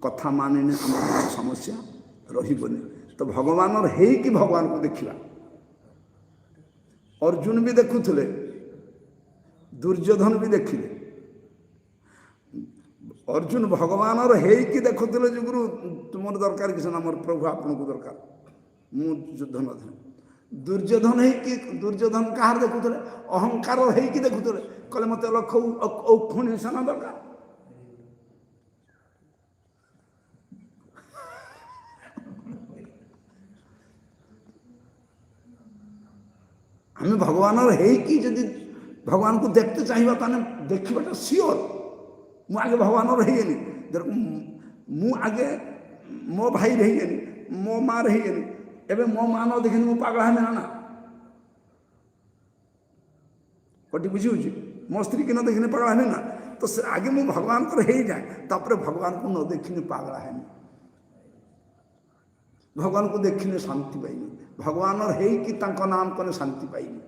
କଥା ମାନିନେ ଆମର ସମସ୍ୟା ରହିବନି। ତ ଭଗବାନର ହେଇକି ଭଗବାନଙ୍କୁ ଦେଖିବା। ଅର୍ଜୁନ ବି ଦେଖୁଥିଲେ, ଦୁର୍ଯ୍ୟୋଧନ ବି ଦେଖିଲେ। ଅର୍ଜୁନ ଭଗବାନର ହେଇକି ଦେଖୁଥିଲେ ଯୁଗରୁ ତୁମର ଦରକାର କିଛି ନା, ମୋର ପ୍ରଭୁ ଆପଣଙ୍କୁ ଦରକାର, ମୁଁ ଯୁଦ୍ଧ ନଥିଲେ। ଦୁର୍ଯ୍ୟୋଧନ ହେଇକି, ଦୁର୍ଯ୍ୟୋଧନ କାହାର ଦେଖୁଥିଲେ? ଅହଙ୍କାର ହେଇକି ଦେଖୁଥିଲେ। କହିଲେ ମୋତେ ଲକ୍ଷ ଔକ୍ଷଣୀ ସେନା ଦରକାର। ଆମେ ଭଗବାନର ହେଇକି ଯଦି ଭଗବାନଙ୍କୁ ଦେଖତେ ଚାହିଁବା ତାହେଲେ ଦେଖିବାଟା ସିଓର। ମୁଁ ଆଗେ ଭଗବାନର ହେଇଗଲି, ମୁଁ ଆଗେ ମୋ ଭାଇରେ ହେଇଗଲି, ମୋ ମାଆରେ ହେଇଗଲି, ଏବେ ମୋ ମା ନ ଦେଖିନି ମୁଁ ପାଗଳା ହେବି ନା? କଟି ବୁଝି ହେଉଛି? ମୋ ସ୍ତ୍ରୀକି ନ ଦେଖିନି ପାଗଳା ହେବି ନା? ତ ସେ ଆଗେ ମୁଁ ଭଗବାନଙ୍କର ହେଇଯାଏ, ତାପରେ ଭଗବାନଙ୍କୁ ନ ଦେଖିନି ପାଗଳା ହେବି। ଭଗବାନଙ୍କୁ ଦେଖିଲେ ଶାନ୍ତି ପାଇବି, ଭଗବାନର ହେଇକି ତାଙ୍କ ନାମ କଲେ ଶାନ୍ତି ପାଇବି।